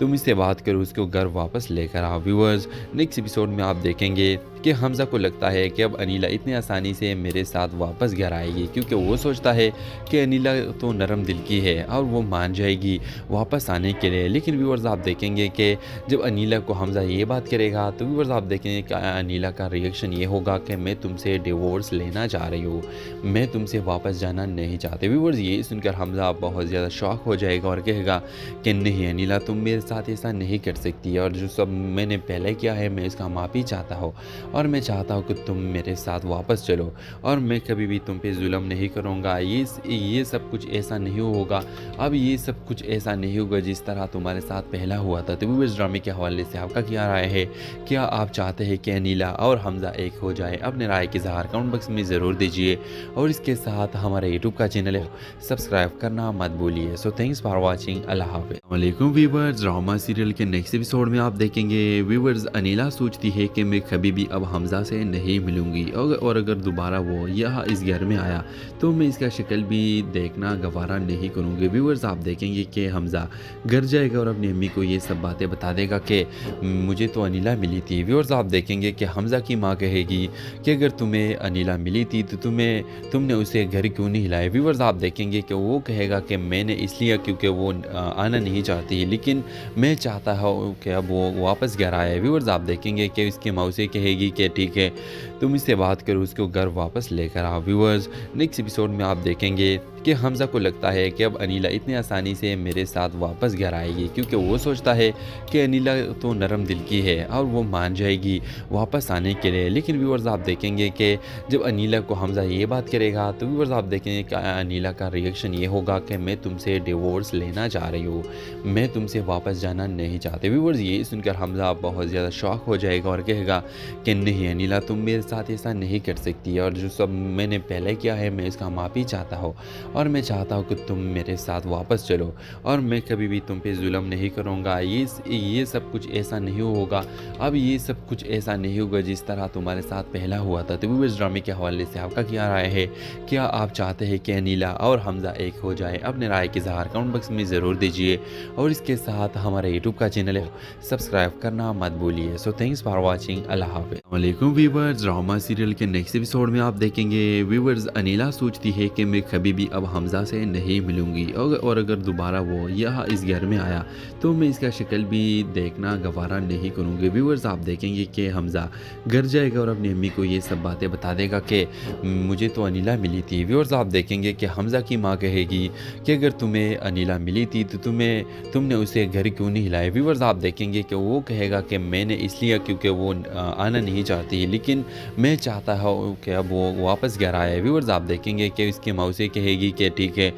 तुम इससे बात करो, उसको घर वापस लेकर आओ। व्यूअर्स नेक्स्ट एपिसोड में आप देखेंगे कि हमज़ा को लगता है कि अब अनीला इतनी आसानी से मेरे साथ वापस घर आएगी, क्योंकि वो सोचता है कि अनीला तो नरम दिल की है और वो मान जाएगी वापस आने के लिए। लेकिन व्यूअर्स आप देखेंगे कि जब अनीला को हमज़ा ये बात करेगा तो व्यूअर्स आप देखेंगे कि अनीला का रिएक्शन ये होगा कि मैं तुमसे डिवोर्स लेना चाह रही हूँ, मैं तुमसे वापस जाना नहीं चाहते। व्यूअर्स ये सुनकर हमज़ा बहुत ज़्यादा शॉक हो जाएगा और कहेगा कि नहीं अनीला, तुम मेरे साथ ऐसा नहीं कर सकती, और जो सब मैंने पहले किया है मैं इसका माफ़ी चाहता हूँ, और मैं चाहता हूँ कि तुम मेरे साथ वापस चलो, और मैं कभी भी तुम पे जुल्म नहीं करूँगा। ये सब कुछ ऐसा नहीं होगा, अब ये सब कुछ ऐसा नहीं होगा जिस तरह तुम्हारे साथ पहला हुआ था। तो व्यूअर्स ड्रामे के हवाले से आपका क्या राय है? क्या आप चाहते हैं कि अनीला और हमज़ा एक हो जाए? अपने राय के इज़हार कमेंट बॉक्स में ज़रूर दीजिए, और इसके साथ हमारे यूट्यूब का चैनल है सब्सक्राइब करना मत भूलिए। So thanks for watching. अल्लाह हाफ़िज़। वालेकुम व्यूअर्स, ड्रामा सीरियल के नेक्स्ट एपिसोड में आप देखेंगे व्यूअर्स अनीला सोचती है कि मैं कभी भी अब हमज़ा से नहीं मिलूंगी, और अगर दोबारा वो यहाँ इस घर में आया तो मैं इसका शक्ल भी देखना गवारा नहीं करूँगी। व्यूअर्स आप देखेंगे कि हमज़ा घर जाएगा और अपनी अम्मी को ये सब बातें बता देगा कि मुझे तो अनीला मिली थी। व्यूअर्स आप देखेंगे कि हमज़ा की माँ कहेगी कि अगर तुम्हें अनीला मिली थी तो तुमने उसे घर क्यों नहीं हिलाया। व्यूअर्स आप देखेंगे कि वो कहेगा कि मैंने इसलिए क्योंकि वो आना नहीं चाहती, लेकिन मैं चाहता हूँ कि अब वो वापस घर आए। व्यूअर्स आप देखेंगे कि इसकी मौसी कहेगी कि ठीक है तुम इससे बात करो, उसको घर वापस लेकर आओ। व्यूअर्स नेक्स्ट एपिसोड में आप देखेंगे कि हमज़ा को लगता है कि अब अनीला इतनी आसानी से मेरे साथ वापस घर आएगी, क्योंकि वो सोचता है कि अनीला तो नरम दिल की है और वो मान जाएगी वापस आने के लिए। लेकिन व्यूअर्स आप देखेंगे कि जब अनीला को हमज़ा ये बात करेगा तो व्यूअर्स आप देखेंगे कि अनीला का रिएक्शन ये होगा कि मैं तुमसे डिवोर्स लेना चाह रही हूँ, मैं तुमसे वापस जाना नहीं चाहते। व्यूअर्स ये सुनकर हमज़ा बहुत ज़्यादा शॉक हो जाएगा और कहेगा कि नहीं अनीला, तुम मेरे साथ ऐसा नहीं कर सकती, और जो सब मैंने पहले किया है मैं इसका माफ़ी चाहता हूँ, और मैं चाहता हूँ कि तुम मेरे साथ वापस चलो, और मैं कभी भी तुम पे जुल्म नहीं करूँगा। ये सब कुछ ऐसा नहीं होगा, अब ये सब कुछ ऐसा नहीं होगा जिस तरह तुम्हारे साथ पहला हुआ था। तो व्यूअर्स ड्रामे के हवाले से आपका क्या राय है? क्या आप चाहते हैं कि अनीला और हमज़ा एक हो जाए? अपने राय के इज़हार कमेंट बॉक्स में ज़रूर दीजिए, और इसके साथ हमारे यूट्यूब का चैनल है सब्सक्राइब करना मत भूलिए। So thanks for watching. अल्लाह हाफ़िज़। वालेकुम व्यूअर्स, ड्रामा सीरियल के नेक्स्ट एपिसोड में आप देखेंगे व्यूअर्स अनीला सोचती है कि मैं कभी भी अब हमज़ा से नहीं मिलूंगी, और अगर दोबारा वो यहाँ इस घर में आया तो मैं इसका शक्ल भी देखना गवारा नहीं करूँगी। व्यूअर्स आप देखेंगे कि हमज़ा घर जाएगा और अपनी अम्मी को ये सब बातें बता देगा कि मुझे तो अनीला मिली थी। व्यूअर्स आप देखेंगे कि हमज़ा की माँ कहेगी कि अगर तुम्हें अनीला मिली थी तो तुमने उसे घर क्यों नहीं हिलाया। व्यूअर्स आप देखेंगे कि वो कहेगा कि मैंने इसलिए क्योंकि वो आना नहीं चाहती, लेकिन मैं चाहता हूँ कि अब वो वापस घर आए। व्यूअर्स आप देखेंगे कि इसकी मौसी कहेगी कि ठीक है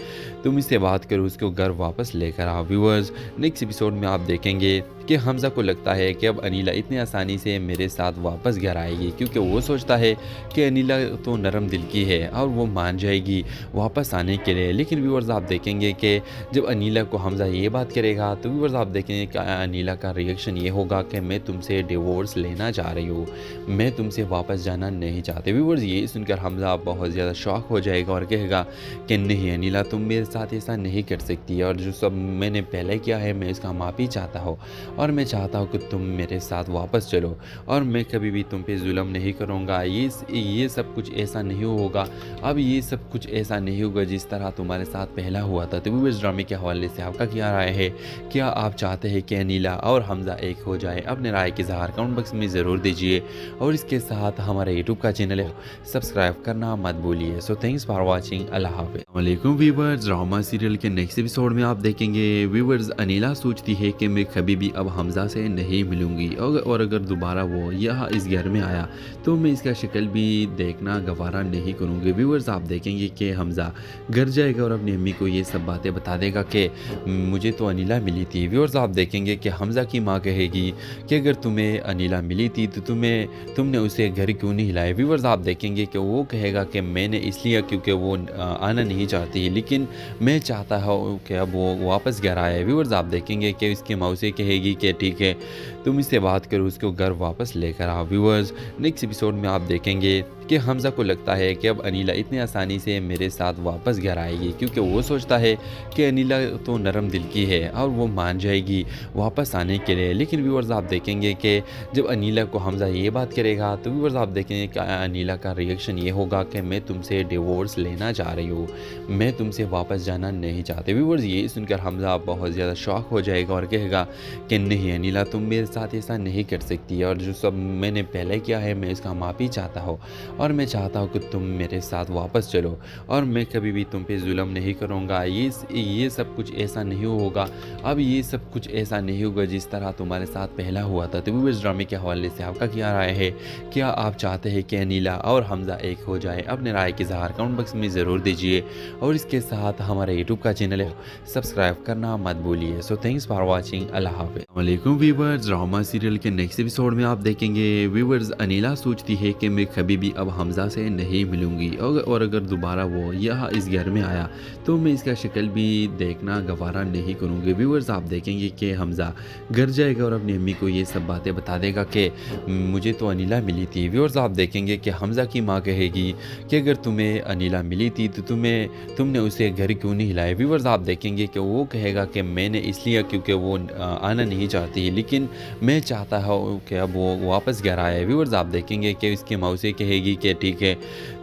तुम इससे बात करो, उसको घर वापस लेकर आओ। व्यूअर्स नेक्स्ट एपिसोड में आप देखेंगे कि हमज़ा को लगता है कि अब अनीला इतनी आसानी से मेरे साथ वापस घर आएगी, क्योंकि वो सोचता है कि अनीला तो नरम दिल की है और वो मान जाएगी वापस आने के लिए। लेकिन व्यूअर्स आप देखेंगे कि जब अनीला को हमज़ा ये बात करेगा तो व्यूअर्स आप देखेंगे कि अनीला का रिएक्शन ये होगा कि मैं तुमसे डिवोर्स लेना चाह रही हूँ, मैं तुमसे वापस जाना नहीं चाहते। व्यूअर्स ये सुनकर हमज़ा बहुत ज़्यादा शॉक हो जाएगा और कहेगा कि नहीं अनीला, तुम मेरे साथ ऐसा नहीं कर सकती, और जो सब मैंने पहले किया है मैं इसका माफ़ी चाहता हूँ, और मैं चाहता हूँ कि तुम मेरे साथ वापस चलो, और मैं कभी भी तुम पे जुल्म नहीं करूँगा। ये सब कुछ ऐसा नहीं होगा, अब ये सब कुछ ऐसा नहीं होगा जिस तरह तुम्हारे साथ पहला हुआ था। तो व्यूअर्स ड्रामे के हवाले से आपका क्या राय है? क्या आप चाहते हैं कि अनीला और हमज़ा एक हो जाए? अपने राय के इज़हार कमेंट बॉक्स में ज़रूर दीजिए, और इसके साथ हमारे यूट्यूब का चैनल है सब्सक्राइब करना मत भूलिए। So thanks for watching. अल्लाह हाफ़िज़। वालेकुम व्यूअर्स, ड्रामा सीरियल के नेक्स्ट एपिसोड में आप देखेंगे व्यूअर्स अनीला सोचती है कि मैं कभी भी अब हमज़ा से नहीं मिलूंगी, और अगर दोबारा वो यहाँ इस घर में आया तो मैं इसका शक्ल भी देखना गवारा नहीं करूँगी। व्यूअर्स आप देखेंगे कि हमज़ा घर जाएगा और अपनी अम्मी को ये सब बातें बता देगा कि मुझे तो अनीला मिली थी। व्यूअर्स आप देखेंगे कि हमज़ा की माँ कहेगी कि अगर तुम्हें अनीला मिली थी तो तुमने उसे घर क्यों नहीं हिलाया। व्यूअर्स आप देखेंगे कि वो कहेगा कि मैंने इसलिए क्योंकि वो आना नहीं चाहती, लेकिन मैं चाहता हूँ कि अब वो वापस घर आए। व्यूअर्स आप देखेंगे कि उसकी माँ उसे कहेगी कि ठीक है तुम इससे बात करो, उसको घर वापस लेकर आओ। व्यूअर्स नेक्स्ट एपिसोड में आप देखेंगे कि हमज़ा को लगता है कि अब अनीला इतनी आसानी से मेरे साथ वापस घर आएगी, क्योंकि वो सोचता है कि अनीला तो नरम दिल की है और वो मान जाएगी वापस आने के लिए। लेकिन व्यूअर्स आप देखेंगे कि जब अनीला को हमज़ा ये बात करेगा तो व्यूअर्स आप देखेंगे कि अनीला का रिएक्शन ये होगा कि मैं तुमसे डिवोर्स लेना चाह रही हूँ, मैं तुमसे वापस जाना नहीं चाहते। व्यूअर्स ये सुनकर हमज़ा बहुत ज़्यादा शॉक हो जाएगा और कहेगा कि नहीं अनीला, तुम मेरे साथ ऐसा नहीं कर सकती, और जो सब मैंने पहले किया है मैं इसका माफ़ी चाहता हूँ, और मैं चाहता हूँ कि तुम मेरे साथ वापस चलो, और मैं कभी भी तुम पे जुल्म नहीं करूँगा। ये सब कुछ ऐसा नहीं होगा, अब ये सब कुछ ऐसा नहीं होगा जिस तरह तुम्हारे साथ पहला हुआ था। तो व्यूअर्स ड्रामे के हवाले से आपका क्या राय है? क्या आप चाहते हैं कि अनीला और हमज़ा एक हो जाए? अपने राय के इज़हार कमेंट बॉक्स में ज़रूर दीजिए, और इसके साथ हमारे यूट्यूब का चैनल है सब्सक्राइब करना मत भूलिए। So thanks for watching. अल्लाह हाफ़िज़। वालेकुम व्यूअर्स, ड्रामा सीरियल के नेक्स्ट एपिसोड में आप देखेंगे व्यूअर्स अनीला सोचती है कि मैं कभी भी अब हमज़ा से नहीं मिलूंगी, और अगर दोबारा वो यहाँ इस घर में आया तो मैं इसका शक्ल भी देखना गवारा नहीं करूँगी। व्यूअर्स आप देखेंगे कि हमज़ा घर जाएगा और अपनी अम्मी को ये सब बातें बता देगा कि मुझे तो अनीला मिली थी। व्यूअर्स आप देखेंगे कि हमज़ा की माँ कहेगी कि अगर तुम्हें अनीला मिली थी तो तुमने उसे घर क्यों नहीं हिलाया। व्यूअर्स आप देखेंगे कि वो कहेगा कि मैंने इसलिए क्योंकि वो आना नहीं चाहती, लेकिन मैं चाहता हूँ कि अब वो वापस घर आए। व्यूअर्स आप देखेंगे कि उसकी माँ उसे कहेगी कि ठीक है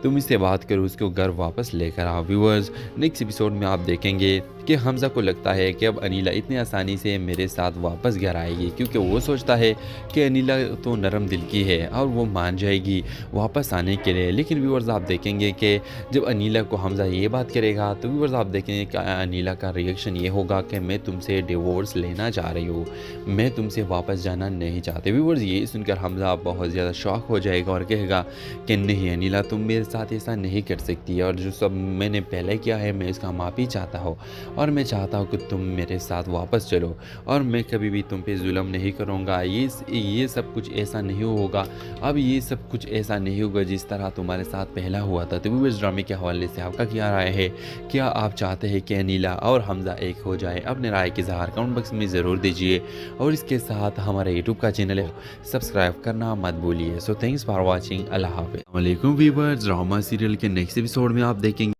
तुम इससे बात करो, उसको घर वापस लेकर आओ। व्यूअर्स नेक्स्ट एपिसोड में आप देखेंगे कि हमज़ा को लगता है कि अब अनीला इतनी आसानी से मेरे साथ वापस घर आएगी, क्योंकि वो सोचता है कि अनीला तो नरम दिल की है और वो मान जाएगी वापस आने के लिए। लेकिन व्यूअर्स आप देखेंगे कि जब अनीला को हमज़ा ये बात करेगा तो व्यूअर्स आप देखेंगे कि अनीला का रिएक्शन ये होगा कि मैं तुमसे डिवोर्स लेना चाह रही हूँ, मैं तुमसे वापस जाना नहीं चाहते। व्यूअर्स ये सुनकर हमज़ा बहुत ज़्यादा शॉक हो जाएगा और कहेगा कि नहीं अनीला, तुम मेरे साथ ऐसा नहीं कर सकती, और जो सब मैंने पहले किया है मैं इसका माफ़ी चाहता हूँ, और मैं चाहता हूँ कि तुम मेरे साथ वापस चलो, और मैं कभी भी तुम पे जुल्म नहीं करूँगा। ये सब कुछ ऐसा नहीं होगा, अब ये सब कुछ ऐसा नहीं होगा जिस तरह तुम्हारे साथ पहला हुआ था। तो व्यूअर्स ड्रामे के हवाले से आपका क्या राय है? क्या आप चाहते हैं कि अनीला और हमज़ा एक हो जाए? अपने राय के इज़हार कमेंट बॉक्स में ज़रूर दीजिए, और इसके साथ हमारे यूट्यूब का चैनल है सब्सक्राइब करना मत भूलिए। So thanks for watching. अल्लाह हाफ़िज़। वालेकुम व्यूअर्स, ड्रामा सीरियल के नेक्स्ट एपिसोड में आप देखेंगे